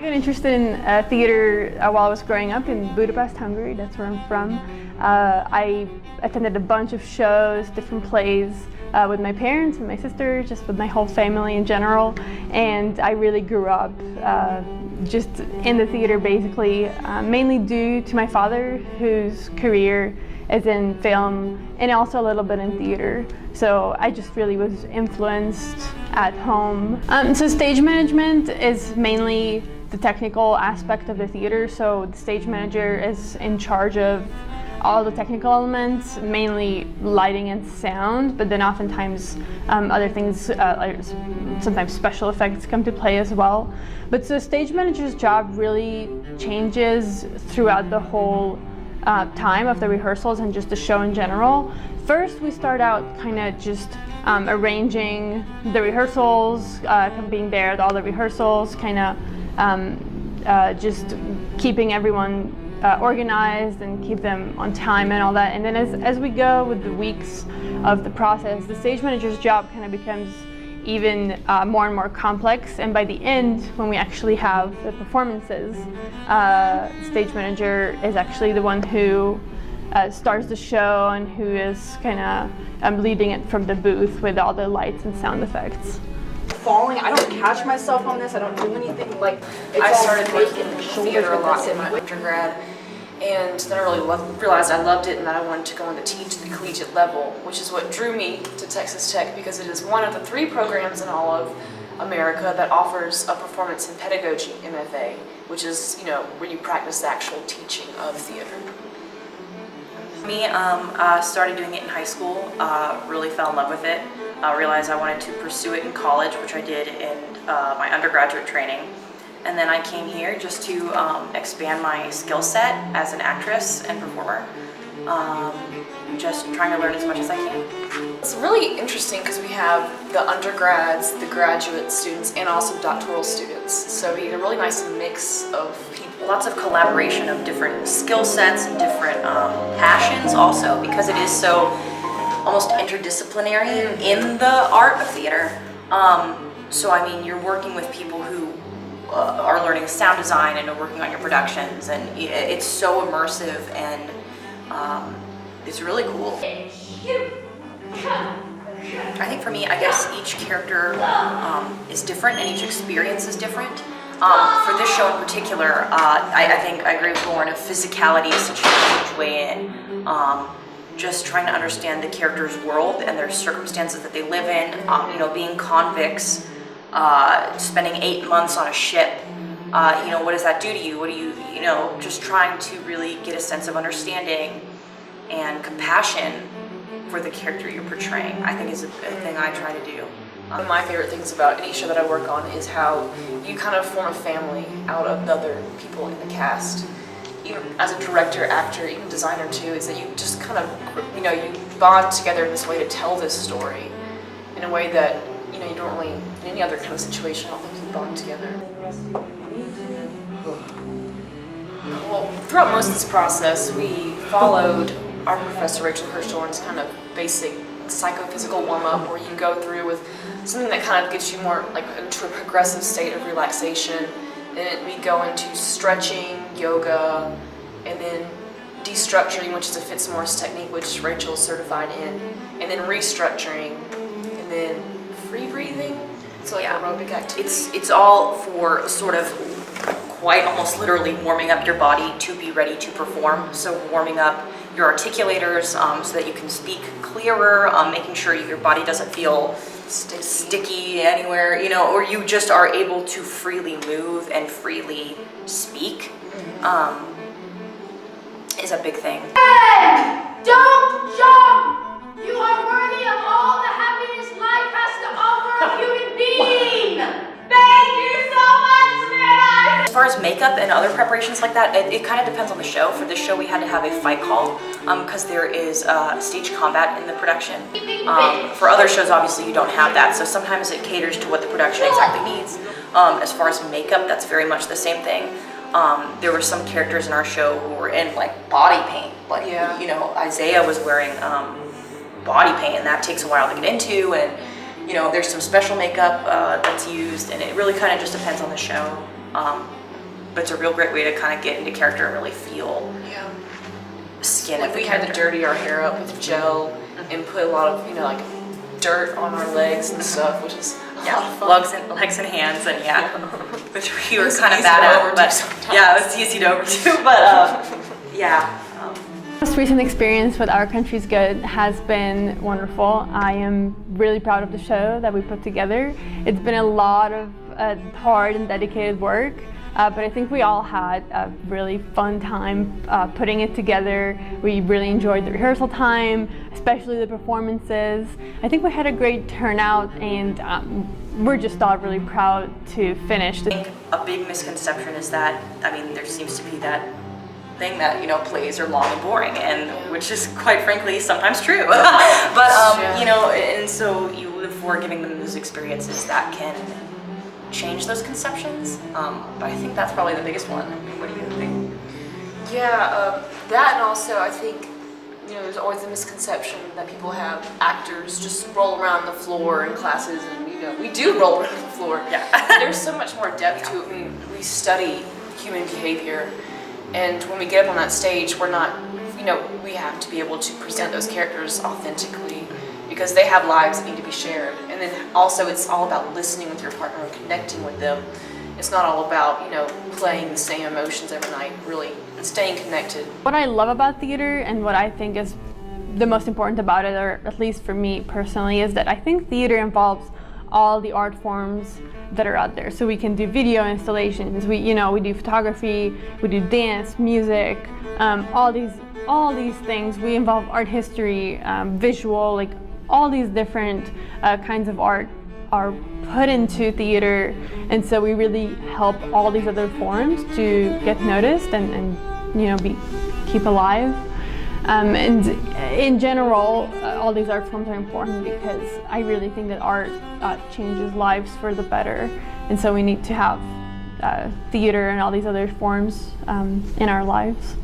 got interested in theater while I was growing up in Budapest, Hungary. That's where I'm from. I attended a bunch of shows, different plays with my parents and my sister, just with my whole family in general. And I really grew up just in the theater basically, mainly due to my father, whose career is in film and also a little bit in theater. So I just really was influenced at home. So stage management is mainly the technical aspect of the theater. So the stage manager is in charge of all the technical elements, mainly lighting and sound, but then oftentimes other things, like sometimes special effects come to play as well. But so the stage manager's job really changes throughout the whole time of the rehearsals and just the show in general. First, we start out kind of just arranging the rehearsals, being there at all the rehearsals, kind of just keeping everyone organized and keep them on time and all that. And then as we go with the weeks of the process, the stage manager's job kind of becomes even more and more complex. And by the end, when we actually have the performances, stage manager is actually the one who starts the show and who is kind of leading it from the booth with all the lights and sound effects. Falling, I don't catch myself on this, I don't do anything, like, I started working in theater a lot in my undergrad, and then I really realized I loved it and that I wanted to go on to teach at the collegiate level, which is what drew me to Texas Tech, because it is one of the 3 programs in all of America that offers a performance in pedagogy MFA, which is, you know, where you practice the actual teaching of theater. Me, started doing it in high school, really fell in love with it. Realized I wanted to pursue it in college, which I did in my undergraduate training. And then I came here just to expand my skill set as an actress and performer. Just trying to learn as much as I can. It's really interesting because we have the undergrads, the graduate students, and also doctoral students. So we get a really nice mix of people. Lots of collaboration of different skill sets and different passions also, because it is so almost interdisciplinary in the art of theater. So I mean, you're working with people who are learning sound design and are working on your productions, and it's so immersive and it's really cool. I think for me, I guess each character is different and each experience is different. For this show in particular, I think I agree with Lauren, of physicality is such a huge way in. Just trying to understand the character's world and their circumstances that they live in, you know, being convicts, spending 8 months on a ship, you know, what does that do to you? What do you know, just trying to really get a sense of understanding and compassion for the character you're portraying, I think is a thing I try to do. One of my favorite things about any show that I work on is how you kind of form a family out of the other people in the cast. Even as a director, actor, even designer too, is that you just kind of, you know, you bond together in this way to tell this story in a way that, you know, you don't really, in any other kind of situation, I don't think you bond together. Well, throughout most of this process, we followed our professor, Rachel Hirschhorn's kind of basic psychophysical warm-up, where you go through with something that kind of gets you more like into a progressive state of relaxation. Then we go into stretching, yoga, and then destructuring, which is a Fitz Morris technique, which Rachel is certified in, and then restructuring, and then free breathing. So like aerobic activity. It's all for sort of quite almost literally warming up your body to be ready to perform. So warming up your articulators so that you can speak clearer, making sure your body doesn't feel sticky anywhere, you know, or you just are able to freely move and freely speak, is a big thing. Hey! Don't jump! You are worthy of all the happiness life has to offer a human being! Thank you so much, man! As far as makeup and other preparations like that, it kind of depends on the show. For this show, we had to have a fight call because there is stage combat in the production. For other shows, obviously, you don't have that, so sometimes it caters to what the production exactly needs. As far as makeup, that's very much the same thing. There were some characters in our show who were in like body paint, like you know, Isaiah was wearing body paint, and that takes a while to get into, and you know, there's some special makeup that's used, and it really kind of just depends on the show. but it's a real great way to kind of get into character and really feel the skin Like of the we had to character. dirty our hair up with gel and put a lot of, like dirt on our legs and stuff, which is a lot of fun. Legs and hands, and which we were It's kind of easy bad to at, overdo but sometimes. yeah, it was easy to overdo, but yeah. Most recent experience with Our Country's Good has been wonderful. I am really proud of the show that we put together. It's been a lot of hard and dedicated work, but I think we all had a really fun time putting it together. We really enjoyed the rehearsal time, especially the performances. I think we had a great turnout, and we're just all really proud to finish this. I think a big misconception is that, there seems to be that thing that, plays are long and boring, and which is quite frankly sometimes true. But, and so you look for giving them those experiences that can change those conceptions. But I think that's probably the biggest one. What do you think? Yeah, that, and also I think, there's always a misconception that people have actors just roll around the floor in classes, and we do roll around the floor. Yeah. There's so much more depth to it. We study human behavior, and when we get up on that stage, we're not, we have to be able to present those characters authentically, because they have lives that need to be shared. And then also it's all about listening with your partner and connecting with them. It's not all about, playing the same emotions every night, really, and staying connected. What I love about theater, and what I think is the most important about it, or at least for me personally, is that I think theater involves all the art forms that are out there. So we can do video installations, we do photography, we do dance, music, all these things. We involve art history, visual, like all these different kinds of art are put into theater, and so we really help all these other forms to get noticed and keep alive. And in general, all these art forms are important because I really think that art changes lives for the better, and so we need to have theater and all these other forms in our lives.